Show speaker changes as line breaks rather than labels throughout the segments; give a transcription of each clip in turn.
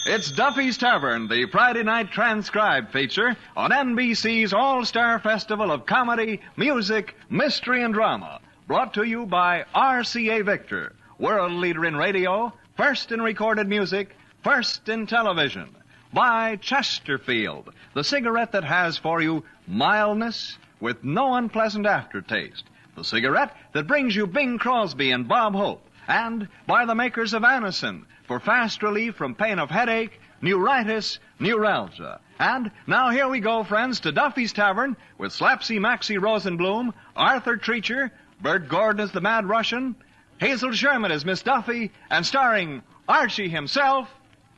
It's Duffy's Tavern, the Friday night transcribed feature on NBC's All-Star Festival of Comedy, Music, Mystery, and Drama. Brought to you by RCA Victor, world leader in radio, first in recorded music, first in television. By Chesterfield, the cigarette that has for you mildness with no unpleasant aftertaste. The cigarette that brings you Bing Crosby and Bob Hope. And by the makers of Anacin, for fast relief from pain of headache, neuritis, neuralgia. And now here we go, friends, to Duffy's Tavern with Slapsy Maxie Rosenblum, Arthur Treacher, Bert Gordon as the Mad Russian, Hazel Sherman as Miss Duffy, and starring Archie himself,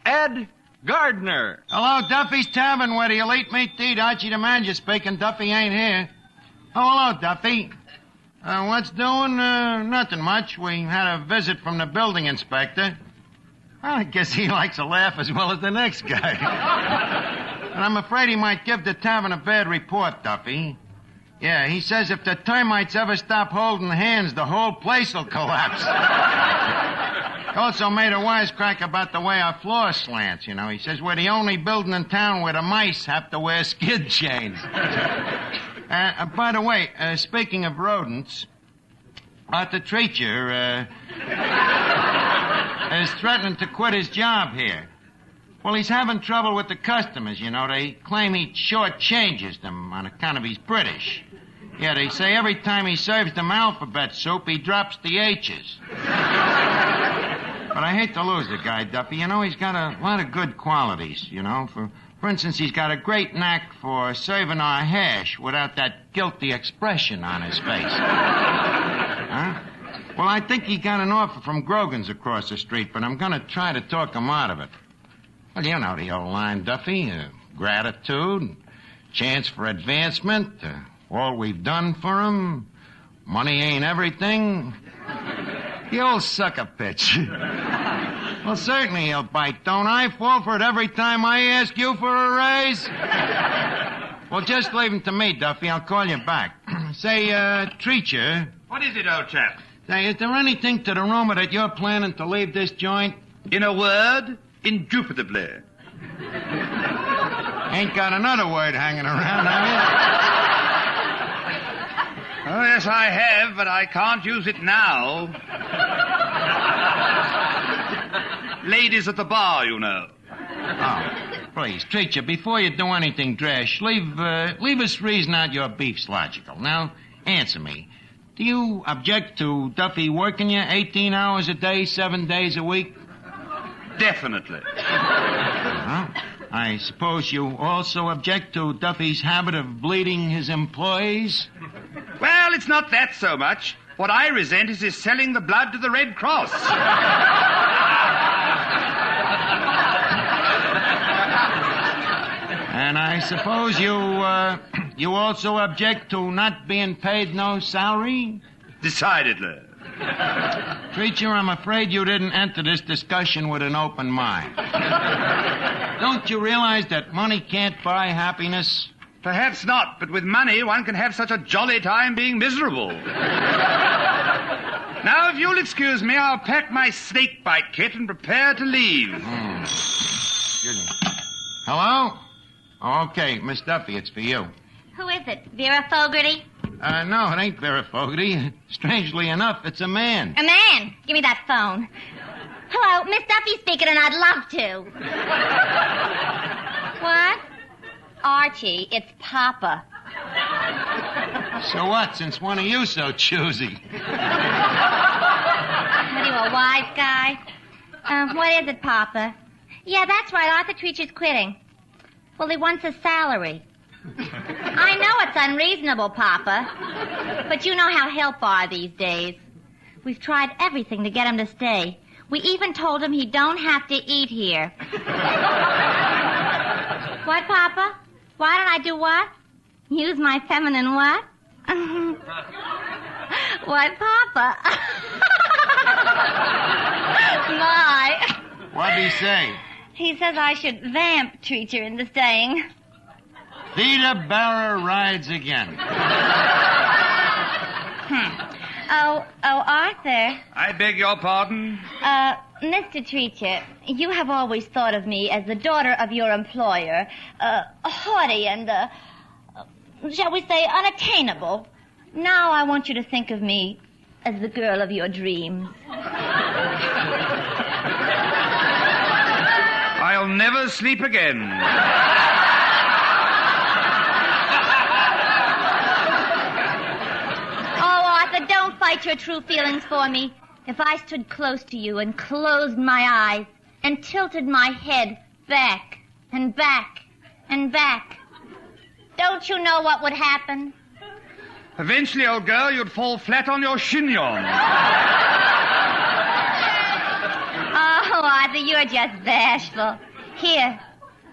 Ed Gardner.
Hello, Duffy's Tavern, where the elite meet to eat. Archie the manager speaking. Duffy ain't here. Oh, hello, Duffy. What's doing? Nothing much. We had a visit from the building inspector. I guess he likes to laugh as well as the next guy. And I'm afraid he might give the tavern a bad report, Duffy. Yeah, he says if the termites ever stop holding hands, the whole place will collapse. He also made a wisecrack about the way our floor slants, you know. He says we're the only building in town where the mice have to wear skid chains. By the way, speaking of rodents, Arthur Treacher is threatening to quit his job here. Well, he's having trouble with the customers, you know. They claim he shortchanges them on account of he's British. Yeah, they say every time he serves them alphabet soup, he drops the H's. But I hate to lose the guy, Duffy. You know, he's got a lot of good qualities, you know. For instance, he's got a great knack for serving our hash without that guilty expression on his face. Huh? Well, I think he got an offer from Grogan's across the street, but I'm going to try to talk him out of it. Well, you know the old line, Duffy. Gratitude, chance for advancement, all we've done for him, money ain't everything. The old sucker pitch. Well, certainly he'll bite. Don't I fall for it every time I ask you for a raise? Well, just leave him to me, Duffy. I'll call you back. Say, Treacher.
What is it, old chap?
Say, is there anything to the rumor that you're planning to leave this joint?
In a word, indubitably.
Ain't got another word hanging around, have you?
Oh, yes, I have, but I can't use it now. Ladies at the bar, you know.
Oh, please, Treacher, before you do anything brash, leave us reason out your beef's logical. Now, answer me. Do you object to Duffy working you 18 hours a day, 7 days a week?
Definitely.
I suppose you also object to Duffy's habit of bleeding his employees?
Well, it's not that so much. What I resent is his selling the blood to the Red Cross.
And I suppose you also object to not being paid no salary?
Decidedly.
Treacher, I'm afraid you didn't enter this discussion with an open mind. Don't you realize that money can't buy happiness?
Perhaps not, but with money one can have such a jolly time being miserable. Now, if you'll excuse me, I'll pack my snake bite kit and prepare to leave.
Excuse me. Hello? Okay, Miss Duffy, it's for you.
Who is it? Vera Fogarty?
No, it ain't Vera Fogarty. Strangely enough, it's a man.
A man? Give me that phone. Hello, Miss Duffy speaking, and I'd love to. What? Archie, it's Papa.
So what, since one of you so choosy?
What are you, a wise guy? What is it, Papa? Yeah, that's right, Arthur Treacher's quitting. Well, he wants a salary. I know it's unreasonable, Papa, but you know how help are these days. We've tried everything to get him to stay. We even told him he don't have to eat here. What, Papa? Why don't I do what? Use my feminine what? What, Papa? My.
What'd he say?
He says I should vamp Treacher into staying.
Theta Barra rides again.
Oh, Arthur.
I beg your pardon?
Mr. Treacher, you have always thought of me as the daughter of your employer, haughty and, shall we say, unattainable. Now I want you to think of me as the girl of your dreams.
I'll never sleep again.
Oh, Arthur, don't fight your true feelings for me. If I stood close to you and closed my eyes and tilted my head back and back and back, don't you know what would happen?
Eventually, old girl, you'd fall flat on your chignon.
Oh, Arthur, you're just bashful. Here,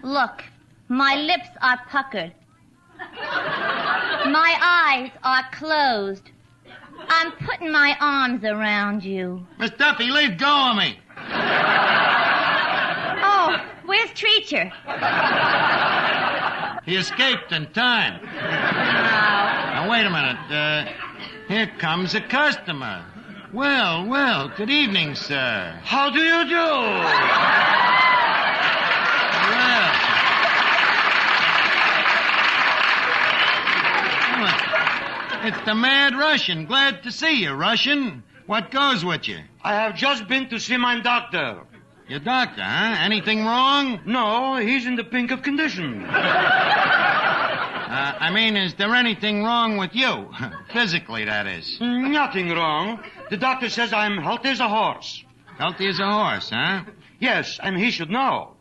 look. My lips are puckered. My eyes are closed. I'm putting my arms around you.
Miss Duffy, leave go of me.
Oh, where's Treacher?
He escaped in time. Now, wait a minute. Here comes a customer. Well, good evening, sir.
How do you do?
Well, it's the Mad Russian. Glad to see you, Russian. What goes with you?
I have just been to see my doctor.
Your doctor, huh? Anything wrong?
No, he's in the pink of condition.
I mean, is there anything wrong with you? Physically, that is.
Nothing wrong. The doctor says I'm healthy as a horse.
Healthy as a horse, huh?
Yes, and he should know.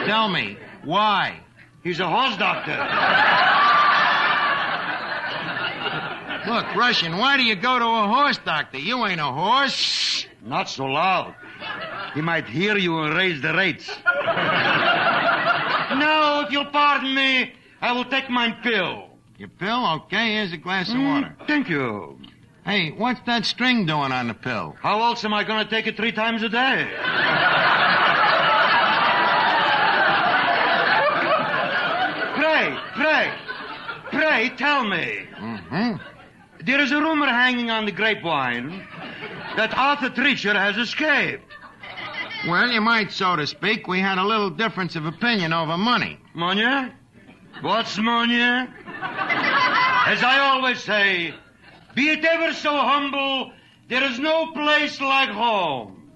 Tell me, why?
He's a horse doctor.
Look, Russian, why do you go to a horse doctor? You ain't a horse.
Shh, not so loud. He might hear you and raise the rates. No, if you'll pardon me, I will take my pill.
Your pill? Okay, here's a glass of water.
Thank you.
Hey, what's that string doing on the pill?
How else am I going to take it 3 times a day? Pray, tell me.
Mm-hmm.
There is a rumor hanging on the grapevine that Arthur Treacher has escaped.
Well, you might, so to speak. We had a little difference of opinion over money.
Money? What's money? As I always say, be it ever so humble, there is no place like home.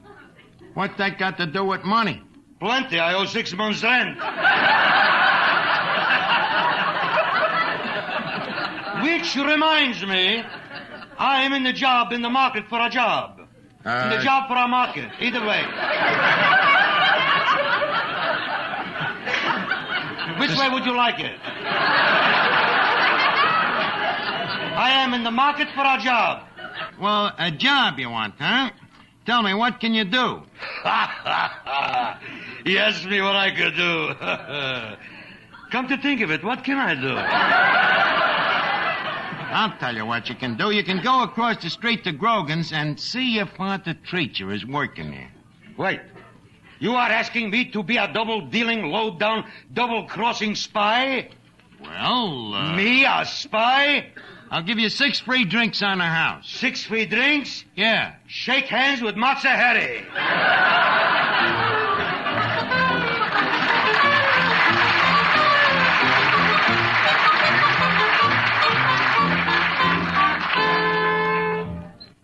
What's that got to do with money?
Plenty. I owe 6 months' rent. Which reminds me, I am in the market for a job. In the job for a market. Either way. Which way would you like it? I am in the market for a job.
Well, a job you want, huh? Tell me, what can you do?
He asked me what I could do. Come to think of it, what can I do?
I'll tell you what you can do. You can go across the street to Grogan's and see if Arthur Treacher is working there.
Wait. You are asking me to be a double-dealing, low-down, double-crossing spy?
Well,
Me, a spy?
I'll give you 6 free drinks on the house.
6 free drinks?
Yeah.
Shake hands with Matza Harry.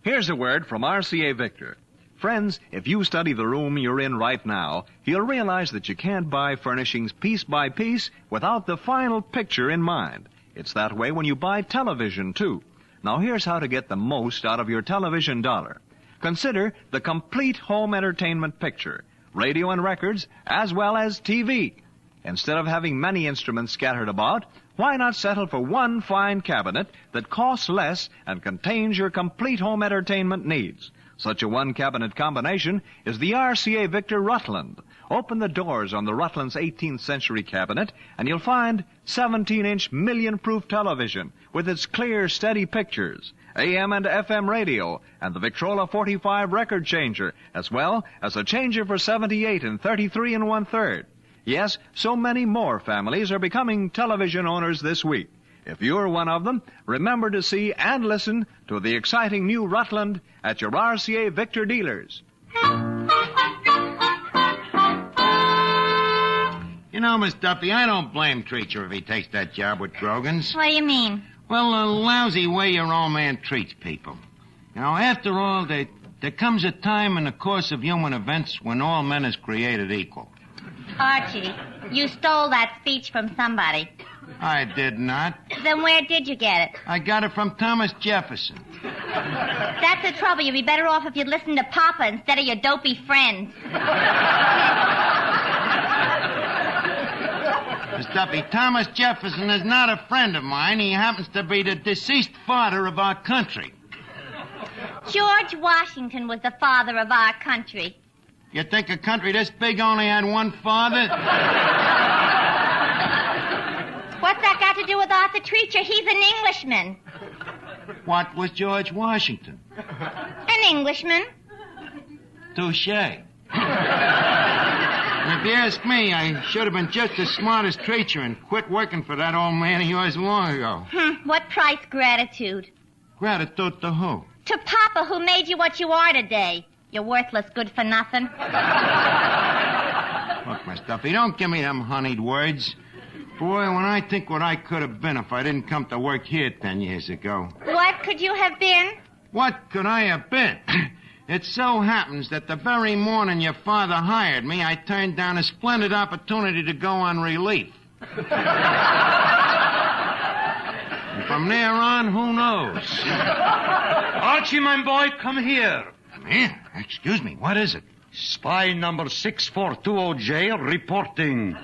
Here's a word from RCA Victor. Friends, if you study the room you're in right now, you'll realize that you can't buy furnishings piece by piece without the final picture in mind. It's that way when you buy television, too. Now, here's how to get the most out of your television dollar. Consider the complete home entertainment picture, radio and records, as well as TV. Instead of having many instruments scattered about, why not settle for one fine cabinet that costs less and contains your complete home entertainment needs? Such a one-cabinet combination is the RCA Victor Rutland. Open the doors on the Rutland's 18th century cabinet, and you'll find 17-inch million-proof television with its clear, steady pictures, AM and FM radio, and the Victrola 45 record changer, as well as a changer for 78 and 33 1/3. Yes, so many more families are becoming television owners this week. If you're one of them, remember to see and listen to the exciting new Rutland at your RCA Victor dealers.
You know, Miss Duffy, I don't blame Treacher if he takes that job with Grogan's.
What do you mean?
Well, a lousy way your old man treats people. You know, after all, there comes a time in the course of human events when all men is created equal.
Archie, you stole that speech from somebody.
I did not.
Then where did you get it?
I got it from Thomas Jefferson.
That's the trouble. You'd be better off if you'd listened to Papa instead of your dopey friends.
Miss Duffy, Thomas Jefferson is not a friend of mine. He happens to be the deceased father of our country.
George Washington was the father of our country.
You think a country this big only had one father?
What's that got to do with Arthur Treacher? He's an Englishman.
What was George Washington?
An Englishman?
Touché. If you ask me, I should have been just as smart as Treacher and quit working for that old man of yours long ago.
What price gratitude?
Gratitude to who?
To Papa, who made you what you are today. You worthless good-for-nothing.
Look, Miss Duffy, don't give me them honeyed words. Boy, when I think what I could have been if I didn't come to work here 10 years ago.
What could you have been?
What could I have been? It so happens that the very morning your father hired me, I turned down a splendid opportunity to go on relief. And from there on, who knows?
Archie, my boy, come here.
Come here? Excuse me, what is it?
Spy number 6420J reporting.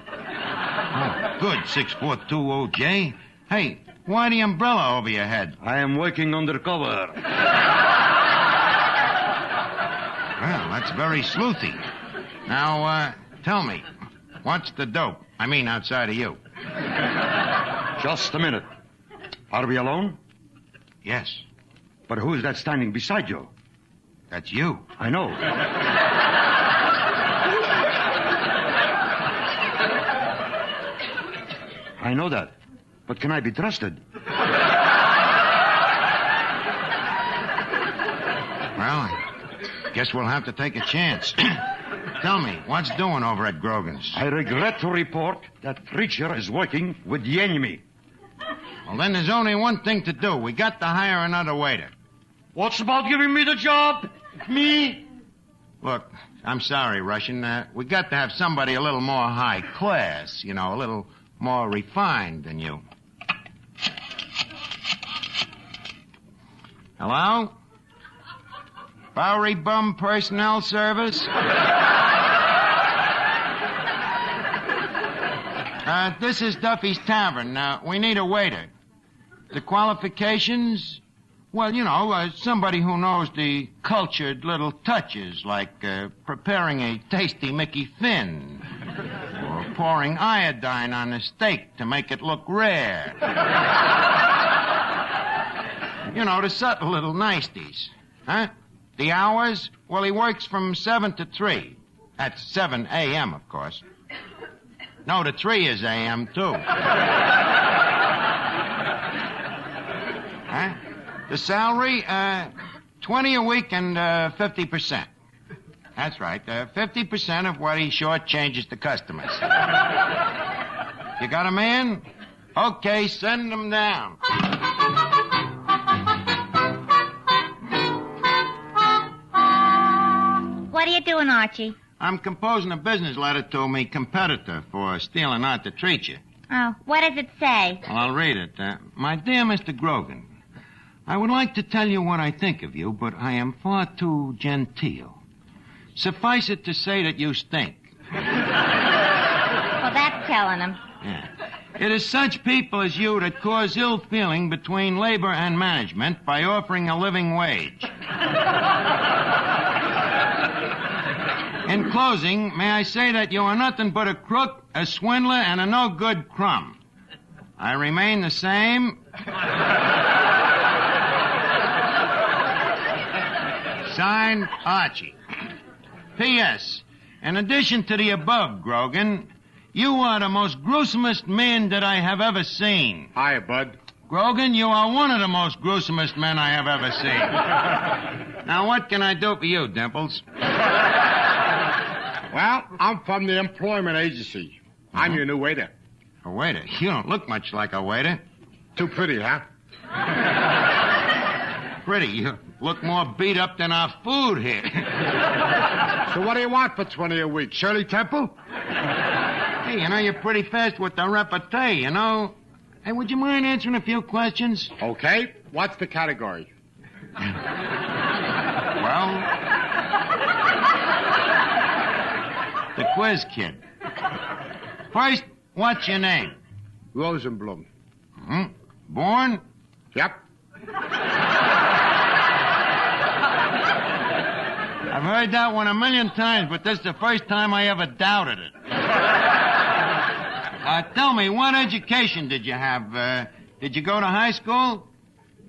Oh, good, 6420J. Hey, why the umbrella over your head?
I am working undercover.
Well, that's very sleuthy. Now, tell me, what's the dope? I mean, outside of you.
Just a minute. Are we alone?
Yes.
But who is that standing beside you?
That's you.
I know. I know that. But can I be trusted?
Well, I guess we'll have to take a chance. Tell me, what's doing over at Grogan's?
I regret to report that Treacher is working with the enemy.
Well, then there's only one thing to do. We got to hire another waiter.
What's about giving me the job? Me?
Look, I'm sorry, Russian. We got to have somebody a little more high class, you know, a little more refined than you. Hello? Bowery Bum Personnel Service? This is Duffy's Tavern. We need a waiter. The qualifications? Well, you know, somebody who knows the cultured little touches, like preparing a tasty Mickey Finn, or pouring iodine on a steak to make it look rare. You know, the subtle little niceties. Huh? The hours? Well, he works from 7 to 3. That's 7 a.m., of course. No, the 3 is a.m., too. Huh? The salary, 20 a week and 50%. That's right, 50% of what he shortchanges the customers. You got a man? Okay, send him down.
What are you doing, Archie?
I'm composing a business letter to me competitor for stealing out the Treacher.
Oh, what does it say?
Well, I'll read it. My dear Mr. Grogan, I would like to tell you what I think of you, but I am far too genteel. Suffice it to say that you stink.
Well, that's telling him.
Yeah. It is such people as you that cause ill feeling between labor and management by offering a living wage. In closing, may I say that you are nothing but a crook, a swindler, and a no-good crumb. I remain the same. Signed, Archie. P.S. In addition to the above, Grogan, you are the most gruesomest man that I have ever seen.
Hi, Bud.
Grogan, you are one of the most gruesomest men I have ever seen. Now, what can I do for you, Dimples?
Well, I'm from the employment agency. I'm your new waiter.
A waiter? You don't look much like a waiter.
Too pretty, huh?
Pretty. You look more beat up than our food here.
So what do you want for 20 a week? Shirley Temple?
Hey, you're pretty fast with the repartee, Hey, would you mind answering a few questions?
Okay. What's the category?
Well, the quiz kid. First, what's your name?
Rosenblum.
Hmm? Born?
Yep.
I've heard that one a million times, but this is the first time I ever doubted it. Tell me, what education did you have? Did you go to high school?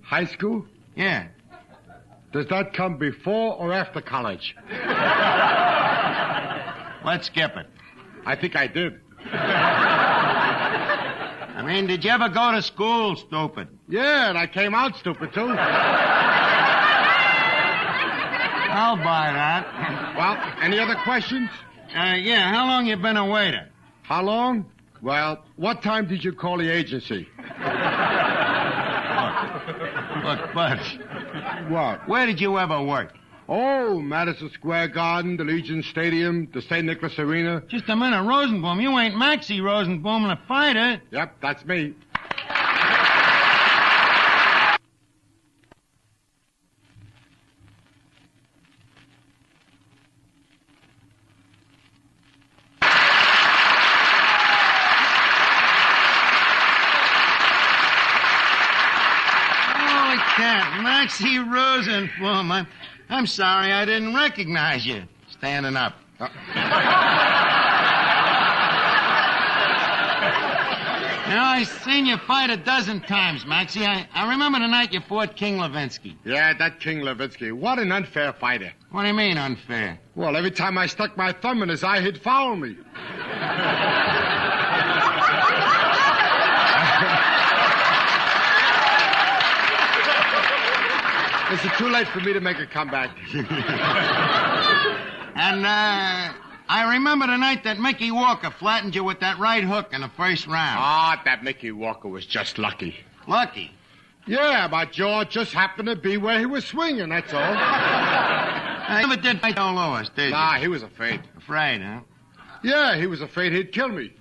High school?
Yeah.
Does that come before or after college?
Let's skip it.
I think I did.
I mean, did you ever go to school, stupid?
Yeah, and I came out stupid, too.
I'll buy that.
Well, any other questions?
Yeah, how long you been a waiter?
How long? Well, what time did you call the agency?
Look, Bud.
What?
Where did you ever work?
Oh, Madison Square Garden, the Legion Stadium, the St. Nicholas Arena.
Just a minute, Rosenblum. You ain't Maxie Rosenblum, the fighter.
Yep, that's me.
Holy cat, Maxie Rosenblum. I'm sorry I didn't recognize you. Standing up. I've seen you fight a dozen times, Maxie. I remember the night you fought King Levinsky.
Yeah, that King Levinsky. What an unfair fighter.
What do you mean, unfair?
Well, every time I stuck my thumb in his eye, he'd foul me. Is it too late for me to make a comeback?
And, I remember the night that Mickey Walker flattened you with that right hook in the first round.
Ah, that Mickey Walker was just lucky.
Lucky.
Yeah, my jaw just happened to be where he was swinging, that's all.
I never did fight Joe Louis, did you?
Nah, he was afraid.
Afraid, huh?
Yeah, he was afraid he'd kill me.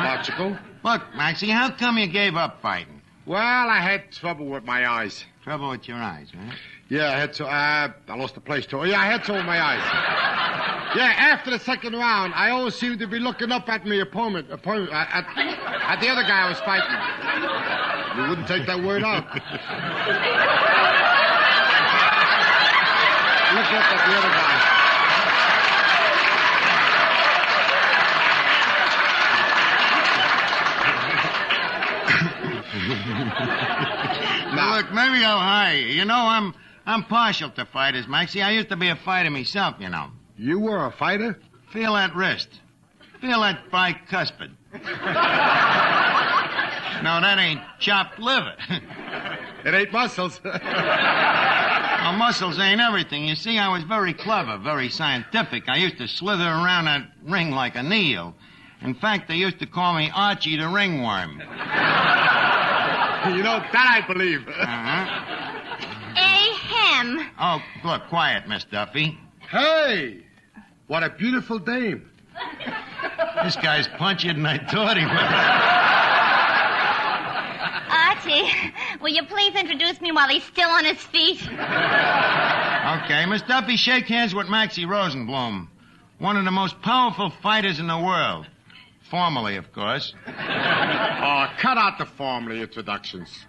Logical.
Look, Maxie, how come you gave up fighting?
Well, I had trouble with my eyes.
Trouble with your eyes, huh?
Yeah, I had to, I lost the place too. Yeah, I had trouble with my eyes. Yeah, after the second round, I always seemed to be looking up at my opponent at the other guy I was fighting. You wouldn't take that word out. Look up at the other guy.
Now, look, maybe I'll hire you. I'm partial to fighters, Maxie. I used to be a fighter myself,
You were a fighter?
Feel that wrist. Feel that bicuspid. No, that ain't chopped liver.
It ain't muscles.
Well, muscles ain't everything. You see, I was very clever, very scientific. I used to slither around that ring like a eel. In fact, they used to call me Archie the ringworm.
You know, that I believe.
Uh-huh.
Ahem.
Oh, look, quiet, Miss Duffy.
Hey, what a beautiful dame.
This guy's punchier than I thought he was.
Archie, will you please introduce me while he's still on his feet?
Okay, Miss Duffy, shake hands with Maxie Rosenblum, one of the most powerful fighters in the world. Formally, of course.
Oh, cut out the formally introductions.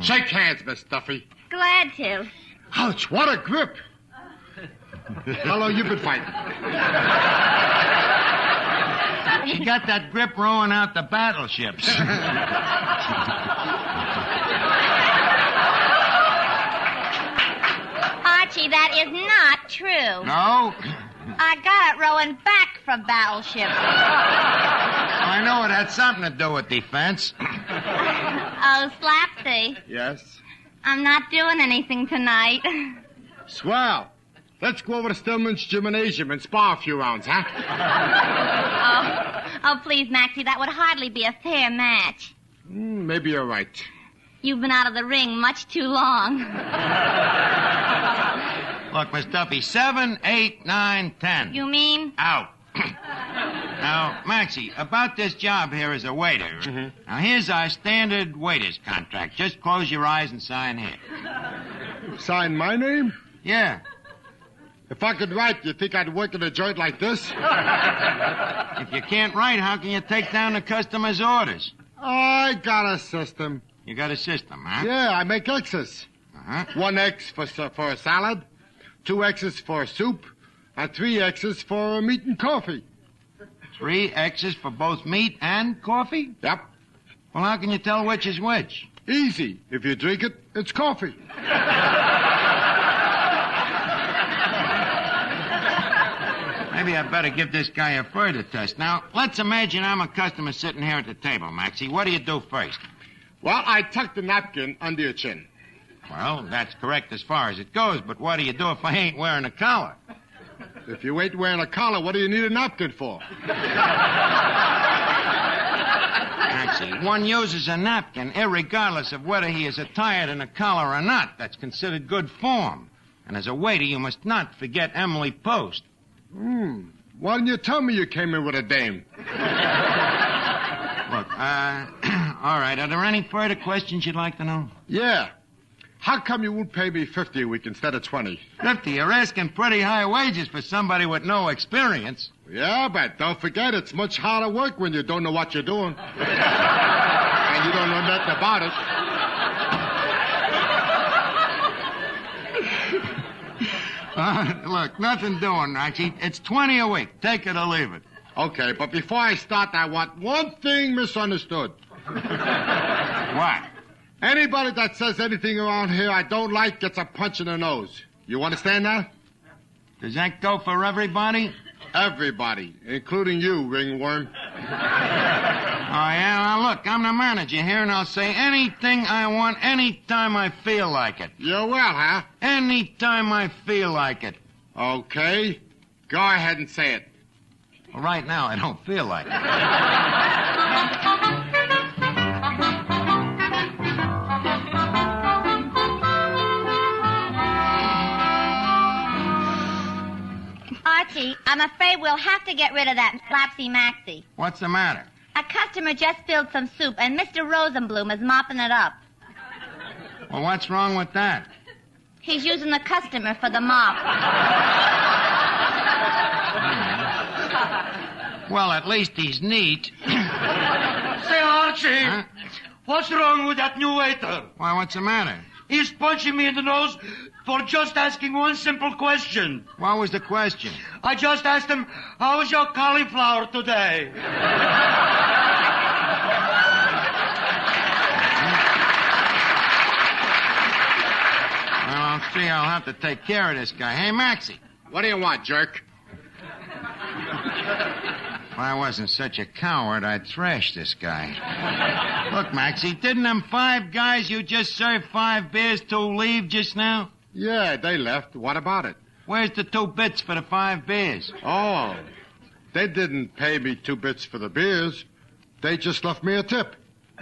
Shake hands, Miss Duffy.
Glad to.
Ouch, what a grip. How long you been fighting?
She got that grip rowing out the battleships.
Archie, that is not true.
No?
I got it rowing back from battleships.
I know it had something to do with defense.
Oh, Slapsy.
Yes?
I'm not doing anything tonight.
Swell. Let's go over to Stillman's Gymnasium and spar a few rounds, huh?
Oh, please, Maxie, that would hardly be a fair match.
Maybe you're right.
You've been out of the ring much too long.
Look, Miss Duffy, 7, 8, 9, 10.
You mean?
Out. Now, Maxie, about this job here as a waiter.
Mm-hmm.
Now, here's our standard waiter's contract. Just close your eyes and sign here.
Sign my name?
Yeah.
If I could write, you think I'd work in a joint like this?
If you can't write, how can you take down the customer's orders?
I got a system.
You got a system, huh?
Yeah, I make X's.
Uh-huh.
1 X for a salad, 2 X's for soup, and 3 X's for meat and coffee.
3 X's for both meat and coffee?
Yep.
Well, how can you tell which is which?
Easy. If you drink it, it's coffee.
Maybe I better give this guy a further test. Now, let's imagine I'm a customer sitting here at the table, Maxie. What do you do first?
Well, I tuck the napkin under your chin.
Well, that's correct as far as it goes, but what do you do if I ain't wearing a collar?
If you ain't wearing a collar, what do you need a napkin for?
Maxie, one uses a napkin irregardless of whether he is attired in a collar or not. That's considered good form. And as a waiter, you must not forget Emily Post.
Why didn't you tell me you came in with a dame?
Look, all right. Are there any further questions you'd like to know?
Yeah. How come you won't pay me $50 a week instead of $20?
50? You're asking pretty high wages for somebody with no experience.
Yeah, but don't forget, it's much harder work when you don't know what you're doing. And you don't know nothing about it.
Look, nothing doing, Archie. It's 20 a week. Take it or leave it.
Okay, but before I start, I want one thing misunderstood.
What?
Anybody that says anything around here I don't like gets a punch in the nose. You understand that?
Does that go for everybody?
Everybody, including you, ringworm.
Oh, yeah? Now, look, I'm the manager here, and I'll say anything I want anytime I feel like it.
You're well, huh?
Anytime I feel like it.
Okay. Go ahead and say it.
Well, right now, I don't feel like it.
Archie, I'm afraid we'll have to get rid of that Slapsy Maxie.
What's the matter?
A customer just spilled some soup, and Mr. Rosenblum is mopping it up.
Well, what's wrong with that?
He's using the customer for the mop.
Well, at least he's neat.
Say, Archie,
Huh?
what's wrong with that new waiter?
Why, what's the matter?
He's punching me in the nose for just asking one simple question.
What was the question?
I just asked him, how was your cauliflower today?
Well, I'll see. I'll have to take care of this guy. Hey, Maxie.
What do you want, jerk?
If I wasn't such a coward, I'd thrash this guy. Look, Maxie, didn't them 5 guys you just served 5 beers to leave just now?
Yeah, they left. What about it?
Where's the 2 bits for the 5 beers?
Oh, they didn't pay me 2 bits for the beers. They just left me a tip.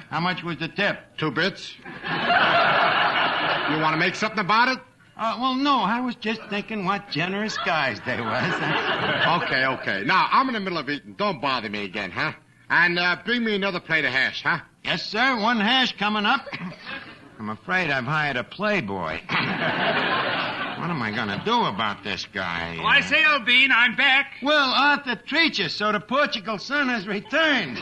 How much was the tip?
2 bits. You want to make something about it?
Well, no, I was just thinking what generous guys they was.
Okay. Now, I'm in the middle of eating. Don't bother me again, huh? And bring me another plate of hash, huh?
Yes, sir. 1 hash coming up. I'm afraid I've hired a playboy. What am I going to do about this guy?
Oh, I say, old bean, I'm back.
Well, Arthur Treacher, so the Portugal son has returned.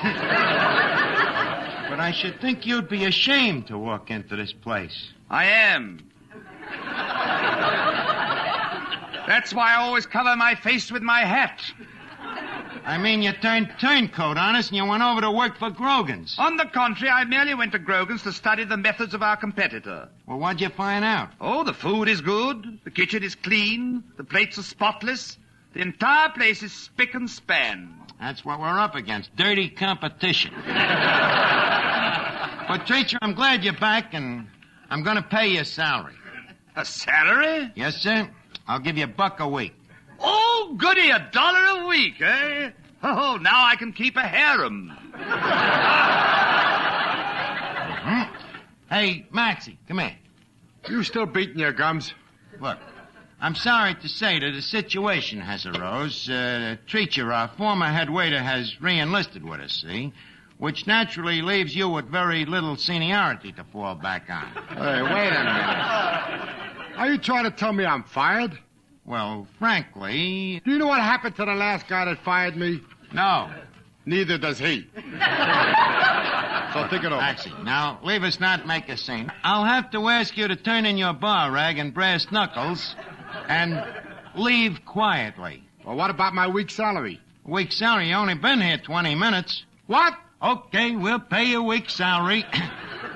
But I should think you'd be ashamed to walk into this place.
I am. That's why I always cover my face with my hat.
I mean, you turned turncoat on us and you went over to work for Grogan's.
On the contrary, I merely went to Grogan's to study the methods of our competitor.
Well, what'd you find out?
Oh, the food is good, the kitchen is clean, the plates are spotless, the entire place is spick and span.
That's what we're up against, dirty competition. But, Treacher, I'm glad you're back, and I'm going to pay you a salary.
A salary?
Yes, sir. I'll give you $1 a week.
Oh, goody, $1 a week, eh? Oh, now I can keep a harem.
Hey, Maxie, come here.
You still beating your gums?
Look, I'm sorry to say that a situation has arose. Treacher, our former head waiter, has re-enlisted with us, see? Which naturally leaves you with very little seniority to fall back on.
Hey, wait a minute. Are you trying to tell me I'm fired?
Well, frankly...
Do you know what happened to the last guy that fired me?
No.
Neither does he. So think it over.
Maxie, now, leave us not make a scene. I'll have to ask you to turn in your bar rag and brass knuckles and leave quietly.
Well, what about my week's salary?
Week's salary? You only been here 20 minutes.
What?
Okay, we'll pay you a week's salary.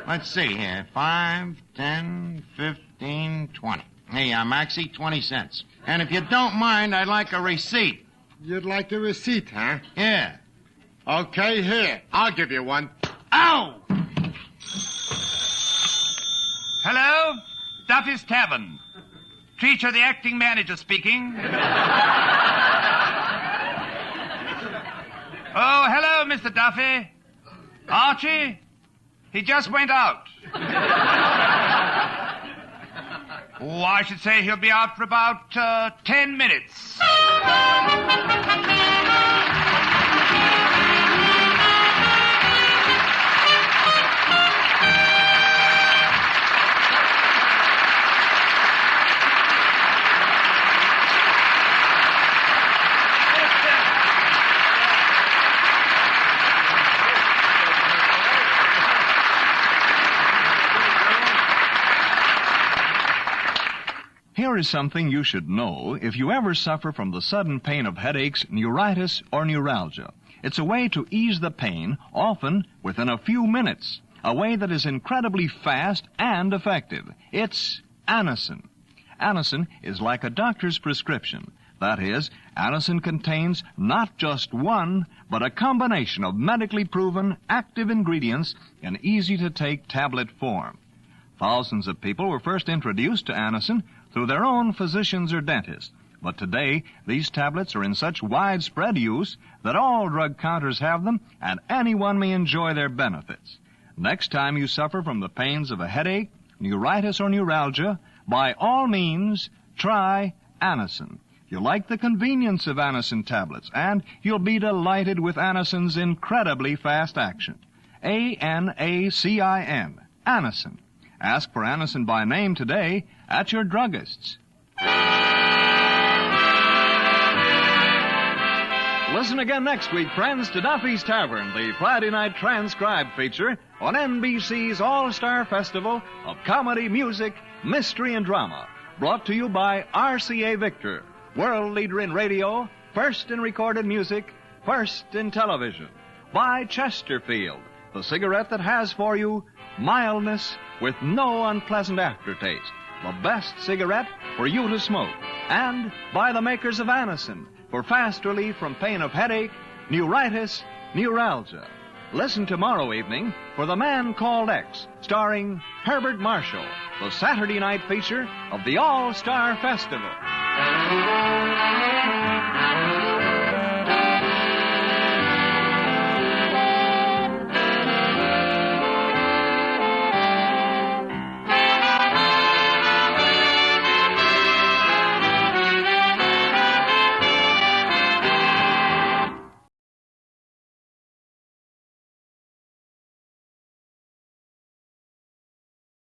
Let's see here. 5, 10, 15, 20. Hey, Maxie, 20 cents. And if you don't mind, I'd like a receipt.
You'd like a receipt, huh?
Yeah.
Okay, here. I'll give you one.
Ow! Hello? Duffy's Tavern. Treacher, the acting manager speaking. Oh, hello, Mr. Duffy. Archie? He just went out. Oh, I should say he'll be out for about 10 minutes.
Here is something you should know if you ever suffer from the sudden pain of headaches, neuritis, or neuralgia. It's a way to ease the pain, often within a few minutes. A way that is incredibly fast and effective. It's Anacin. Anacin is like a doctor's prescription. That is, Anacin contains not just one, but a combination of medically proven active ingredients in easy-to-take tablet form. Thousands of people were first introduced to Anacin through their own physicians or dentists. But today, these tablets are in such widespread use that all drug counters have them, and anyone may enjoy their benefits. Next time you suffer from the pains of a headache, neuritis, or neuralgia, by all means, try Anacin. You'll like the convenience of Anacin tablets, and you'll be delighted with Anacin's incredibly fast action. A-N-A-C-I-N, Anacin. Ask for Anacin by name today at your druggist's. Listen again next week, friends, to Duffy's Tavern, the Friday night transcribed feature on NBC's All-Star Festival of Comedy, Music, Mystery, and Drama. Brought to you by RCA Victor, world leader in radio, first in recorded music, first in television. By Chesterfield, the cigarette that has for you mildness with no unpleasant aftertaste. The best cigarette for you to smoke. And by the makers of Anacin, for fast relief from pain of headache, neuritis, neuralgia. Listen tomorrow evening for The Man Called X, starring Herbert Marshall, the Saturday night feature of the All-Star Festival.